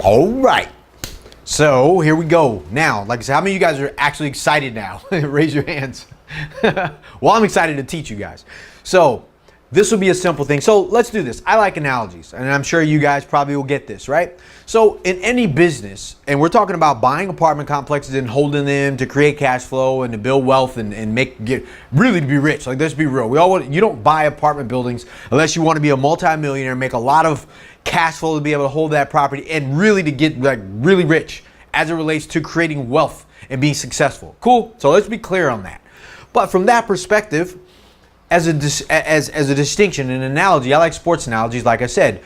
All right. So here we go. Now, like I said, how many of you guys are actually excited now? Raise your hands. Well, I'm excited to teach you guys. So this will be a simple thing. So let's do this. I like analogies, and I'm sure you guys probably will get this, right? So in any business, and we're talking about buying apartment complexes and holding them to create cash flow and to build wealth and really to be rich. Like, let's be real. You don't buy apartment buildings unless you want to be a multi-millionaire and make a lot of cash flow to be able to hold that property and really to get like really rich as it relates to creating wealth and being successful. Cool. So let's be clear on that. But from that perspective, as a distinction, an analogy, I like sports analogies, like I said.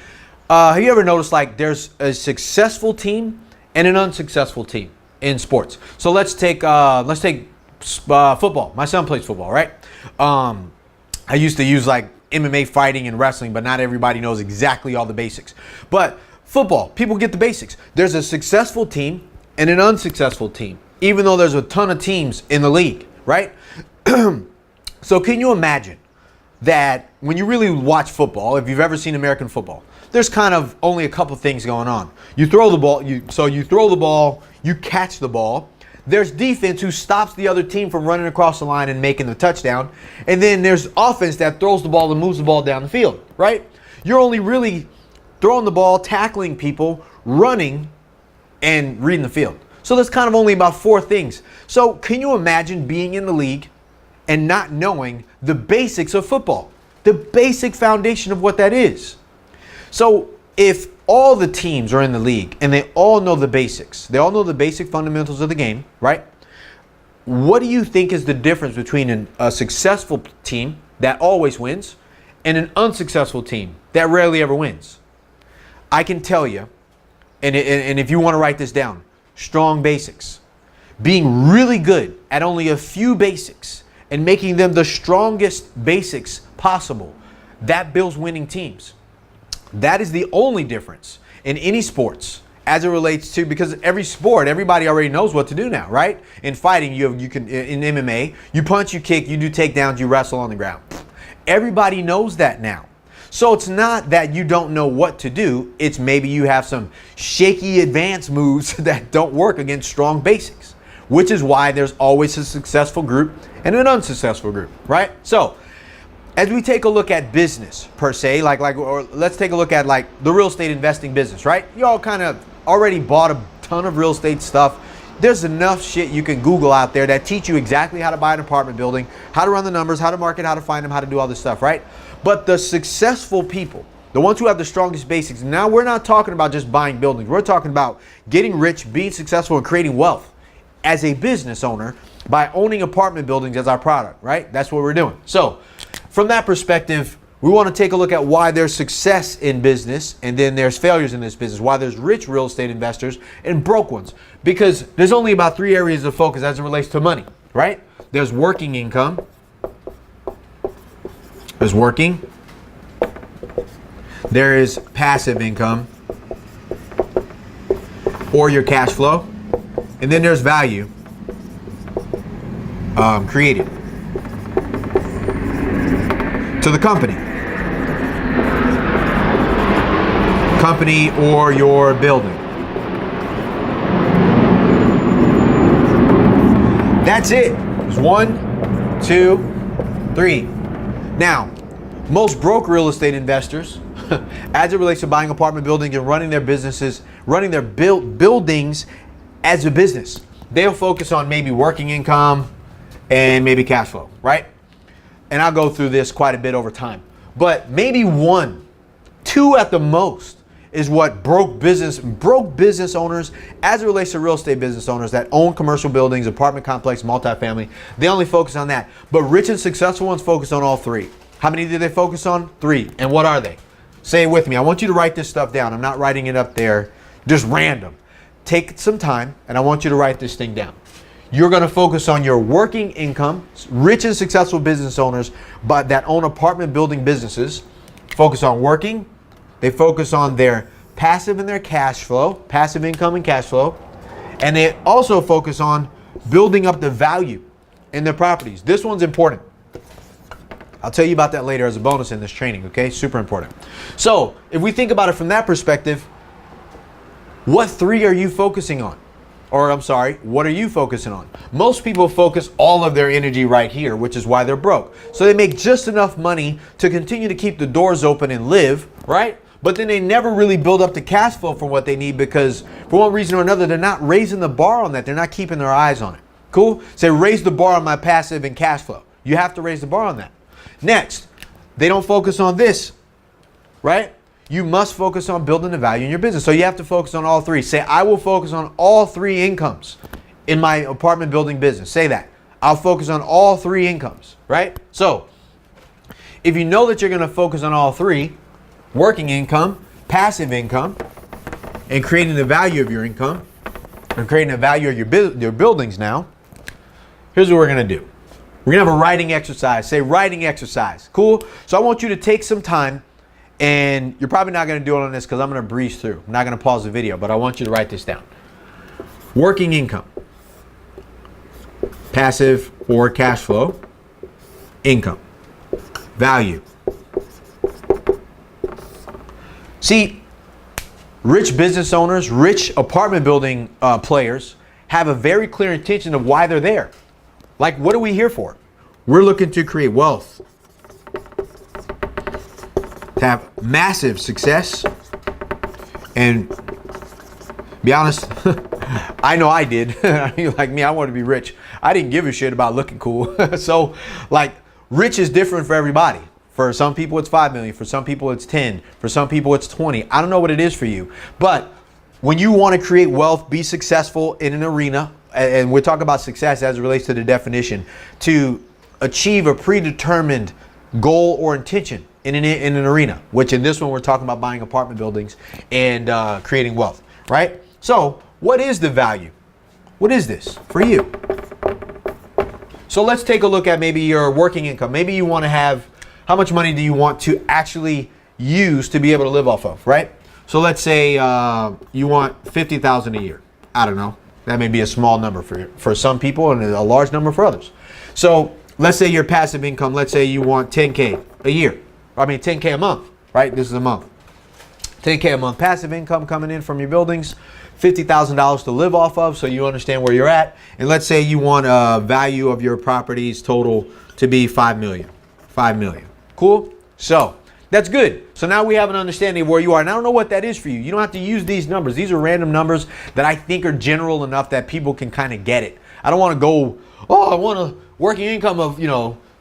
Have you ever noticed like there's a successful team and an unsuccessful team in sports? So let's take football. My son plays football, right? I used to use like MMA fighting and wrestling, but not everybody knows exactly all the basics. But football, people get the basics. There's a successful team and an unsuccessful team, even though there's a ton of teams in the league, right? So can you imagine that when you really watch football, if you've ever seen American football, there's kind of only a couple things going on. You throw the ball, you throw the ball, you catch the ball. There's defense who stops the other team from running across the line and making the touchdown. And then there's offense that throws the ball and moves the ball down the field, right? You're only really throwing the ball, tackling people, running, and reading the field. So there's kind of only about four things. So can you imagine being in the league and not knowing the basics of football, the basic foundation of what that is? So if all the teams are in the league and they all know the basics, they all know the basic fundamentals of the game, right? What do you think is the difference between a successful team that always wins and an unsuccessful team that rarely ever wins? I can tell you, and if you want to write this down, strong basics. Being really good at only a few basics and making them the strongest basics possible, that builds winning teams. That is the only difference in any sports as it relates to, because every sport, everybody already knows what to do now, right? In fighting, you can in MMA, you punch, you kick, you do takedowns, you wrestle on the ground. Everybody knows that now. So it's not that you don't know what to do, it's maybe you have some shaky advanced moves that don't work against strong basics, which is why there's always a successful group and an unsuccessful group, right? So as we take a look at business per se, or let's take a look at like the real estate investing business, right? You all kind of already bought a ton of real estate stuff. There's enough shit you can Google out there that teach you exactly how to buy an apartment building, how to run the numbers, how to market, how to find them, how to do all this stuff, right? But the successful people, the ones who have the strongest basics, now we're not talking about just buying buildings. We're talking about getting rich, being successful, and creating wealth as a business owner by owning apartment buildings as our product, right? That's what we're doing. So from that perspective, we want to take a look at why there's success in business and then there's failures in this business, why there's rich real estate investors and broke ones. Because there's only about three areas of focus as it relates to money, right? There's working income. There's working. There is passive income or your cash flow. And then there's value created to the company or your building. That's it. There's 1, 2, 3. Now, most broke real estate investors, as it relates to buying apartment buildings and running their businesses, running their buildings as a business, they'll focus on maybe working income and maybe cash flow, right? And I'll go through this quite a bit over time. But maybe 1, 2 at the most is what broke business owners, as it relates to real estate business owners that own commercial buildings, apartment complex, multifamily, they only focus on that. But rich and successful ones focus on all 3. How many do they focus on? 3. And what are they? Say it with me. I want you to write this stuff down. I'm not writing it up there just random. Take some time and I want you to write this thing down. You're going to focus on your working income. Rich and successful business owners but that own apartment building businesses focus on working. They focus on their passive and their cash flow, passive income and cash flow. And they also focus on building up the value in their properties. This one's important. I'll tell you about that later as a bonus in this training, okay? Super important. So if we think about it from that perspective, What three are you focusing on? Or I'm sorry, what are you focusing on? Most people focus all of their energy right here, which is why they're broke. So they make just enough money to continue to keep the doors open and live, right? But then they never really build up the cash flow for what they need because for one reason or another, they're not raising the bar on that. They're not keeping their eyes on it. Cool? Say raise the bar on my passive and cash flow. You have to raise the bar on that. Next, they don't focus on this, right? You must focus on building the value in your business. So you have to focus on all three. Say, I will focus on all three incomes in my apartment building business. Say that. I'll focus on all three incomes, right? So if you know that you're going to focus on all three, working income, passive income, and creating the value of your income, and creating the value of your buildings now, here's what we're going to do. We're going to have a writing exercise. Say writing exercise. Cool? So I want you to take some time. And you're probably not going to do it on this because I'm going to breeze through. I'm not going to pause the video, but I want you to write this down. Working income, passive or cash flow, income, value. See, rich business owners, rich apartment building players have a very clear intention of why they're there. Like, what are we here for? We're looking to create wealth, to have massive success, and be honest, I know I did. Like me, I wanted to be rich. I didn't give a shit about looking cool. So like rich is different for everybody. For some people it's 5 million, for some people it's 10, for some people it's 20. I don't know what it is for you, but when you want to create wealth, be successful in an arena, and we're talking about success as it relates to the definition, to achieve a predetermined goal or intention in an arena, which in this one we're talking about buying apartment buildings and creating wealth, right? So what is the value? What is this for you? So let's take a look at maybe your working income. Maybe you want to have, how much money do you want to actually use to be able to live off of, right? So let's say you want $50,000 a year. I don't know. That may be a small number for some people and a large number for others. So let's say your passive income, let's say you want 10K a year. I mean 10K a month, right? This is a month. 10K a month passive income coming in from your buildings, $50,000 to live off of, so you understand where you're at. And let's say you want a value of your properties total to be 5 million. 5 million. Cool? So that's good. So now we have an understanding of where you are. And I don't know what that is for you. You don't have to use these numbers. These are random numbers that I think are general enough that people can kind of get it. I don't want to go, oh, I want a working income of,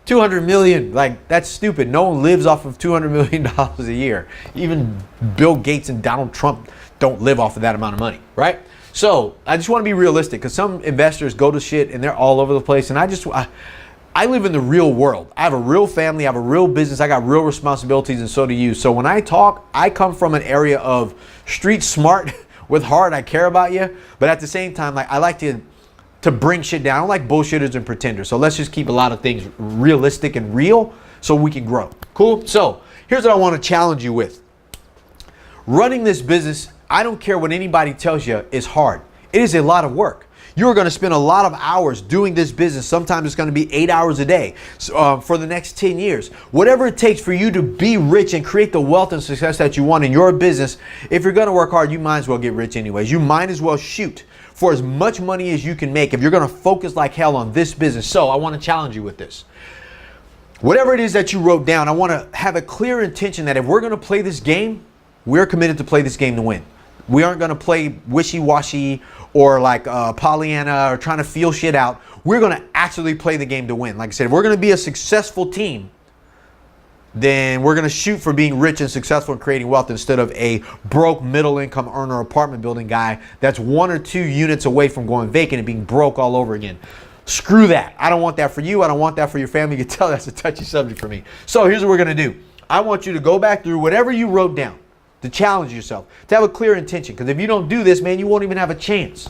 200 million. Like, that's stupid. No one lives off of $200 million a year. Even Bill Gates and Donald Trump don't live off of that amount of money, right? So I just want to be realistic, because some investors go to shit and they're all over the place. And I live in the real world. I have a real family. I have a real business. I got real responsibilities, and so do you. So when I talk, I come from an area of street smart with heart. I care about you. But at the same time, like, I like to bring shit down. I don't like bullshitters and pretenders. So let's just keep a lot of things realistic and real so we can grow. Cool? So here's what I want to challenge you with. Running this business, I don't care what anybody tells you, is hard. It is a lot of work. You're going to spend a lot of hours doing this business. Sometimes it's going to be 8 hours a day for the next 10 years. Whatever it takes for you to be rich and create the wealth and success that you want in your business, if you're going to work hard, you might as well get rich anyways. You might as well shoot for as much money as you can make if you're going to focus like hell on this business. So I want to challenge you with this. Whatever it is that you wrote down, I want to have a clear intention that if we're going to play this game, we're committed to play this game to win. We aren't going to play wishy-washy or like Pollyanna or trying to feel shit out. We're going to actually play the game to win. Like I said, if we're going to be a successful team, then we're going to shoot for being rich and successful and creating wealth instead of a broke middle income earner apartment building guy that's 1 or 2 units away from going vacant and being broke all over again. Screw that. I don't want that for you. I don't want that for your family. You can tell that's a touchy subject for me. So here's what we're going to do. I want you to go back through whatever you wrote down, to challenge yourself, to have a clear intention. Because if you don't do this, man, you won't even have a chance.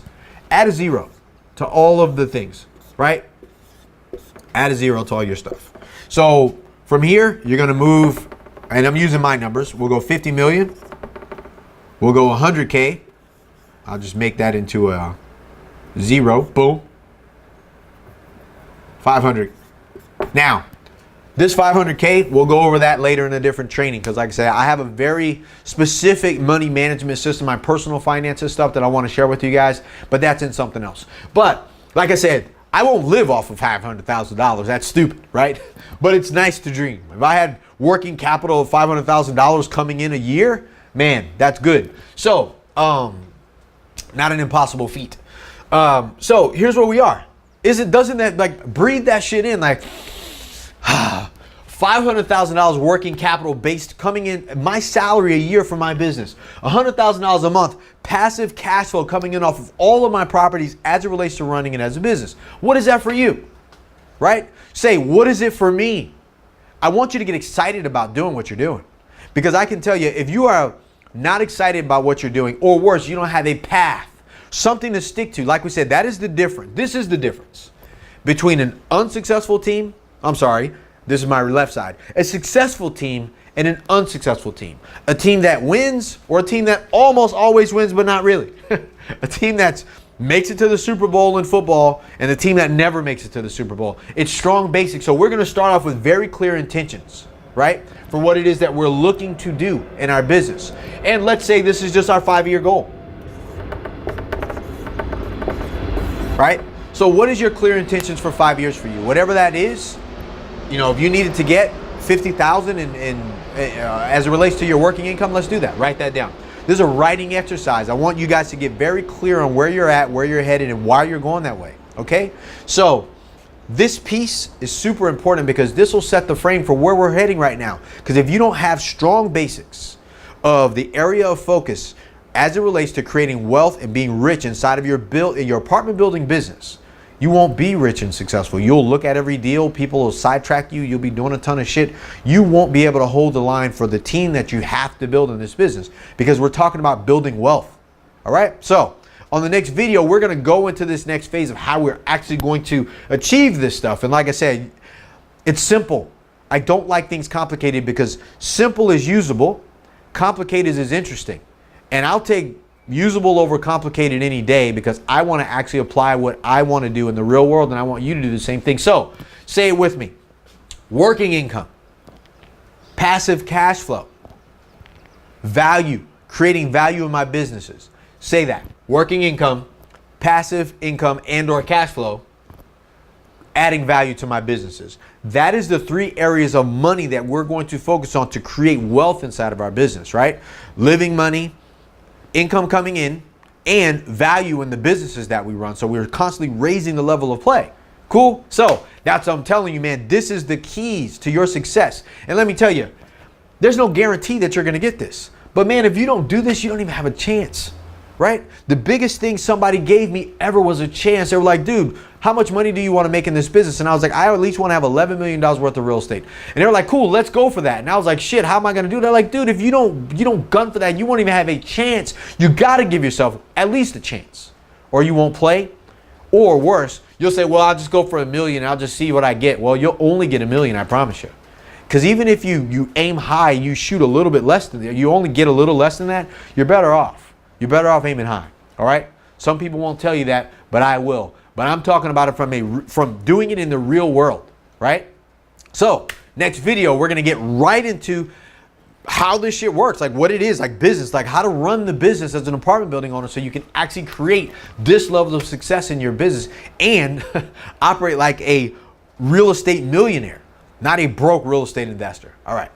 Add a 0 to all of the things, right? Add a 0 to all your stuff. So from here, you're going to move, and I'm using my numbers. We'll go 50 million. We'll go 100K. I'll just make that into a 0. Boom. 500. Now, This 500K, we'll go over that later in a different training because like I said, I have a very specific money management system, my personal finances stuff that I want to share with you guys, but that's in something else. But like I said, I won't live off of $500,000. That's stupid, right? But it's nice to dream. If I had working capital of $500,000 coming in a year, man, that's good. So, not an impossible feat. So here's where we are. Doesn't that like breathe that shit in like $500,000 working capital based coming in my salary a year for my business, $100,000 a month passive cash flow coming in off of all of my properties as it relates to running it as a business. What is that for you? Right? Say, what is it for me? I want you to get excited about doing what you're doing, because I can tell you, if you are not excited about what you're doing, or worse, you don't have a path, something to stick to, like we said, that is the difference. This is the difference between an unsuccessful team. I'm sorry, this is my left side. A successful team and an unsuccessful team. A team that wins or a team that almost always wins, but not really. A team that makes it to the Super Bowl in football and a team that never makes it to the Super Bowl. It's strong basics. So we're going to start off with very clear intentions, right? For what it is that we're looking to do in our business. And let's say this is just our 5-year goal. Right? So what is your clear intentions for 5 years for you? Whatever that is, you know, if you needed to get 50,000 as it relates to your working income, let's do that. Write that down. This is a writing exercise. I want you guys to get very clear on where you're at, where you're headed, and why you're going that way. Okay? So this piece is super important because this will set the frame for where we're heading right now. Because if you don't have strong basics of the area of focus as it relates to creating wealth and being rich inside of your apartment building business, you won't be rich and successful. You'll look at every deal, people will sidetrack you, you'll be doing a ton of shit. You won't be able to hold the line for the team that you have to build in this business, because we're talking about building wealth. All right? So on the next video, we're going to go into this next phase of how we're actually going to achieve this stuff. And like I said, it's simple. I don't like things complicated because simple is usable, complicated is interesting. And I'll take usable over complicated any day because I want to actually apply what I want to do in the real world, and I want you to do the same thing. So say it with me. Working income, passive cash flow, value, creating value in my businesses. Say that. Working income, passive income, and or cash flow, adding value to my businesses. That is the 3 areas of money that we're going to focus on to create wealth inside of our business, right? Living money, income coming in, and value in the businesses that we run. So we're constantly raising the level of play. Cool? So that's what I'm telling you, man. This is the keys to your success. And let me tell you, there's no guarantee that you're going to get this. But man, if you don't do this, you don't even have a chance, right? The biggest thing somebody gave me ever was a chance. They were like, dude, how much money do you want to make in this business? And I was like, I at least want to have $11 million worth of real estate. And they were like, cool, let's go for that. And I was like, shit, how am I going to do that? They're like, dude, if you don't gun for that, you won't even have a chance. You got to give yourself at least a chance, or you won't play. Or worse, you'll say, well, I'll just go for $1 million. I'll just see what I get. Well, you'll only get $1 million, I promise you. Because even if you aim high, you shoot a little bit less than that, you only get a little less than that, you're better off. You're better off aiming high. All right? Some people won't tell you that, but I will. But I'm talking about it from doing it in the real world, right? So next video, we're going to get right into how this shit works, like what it is, like business, like how to run the business as an apartment building owner so you can actually create this level of success in your business and operate like a real estate millionaire, not a broke real estate investor. All right.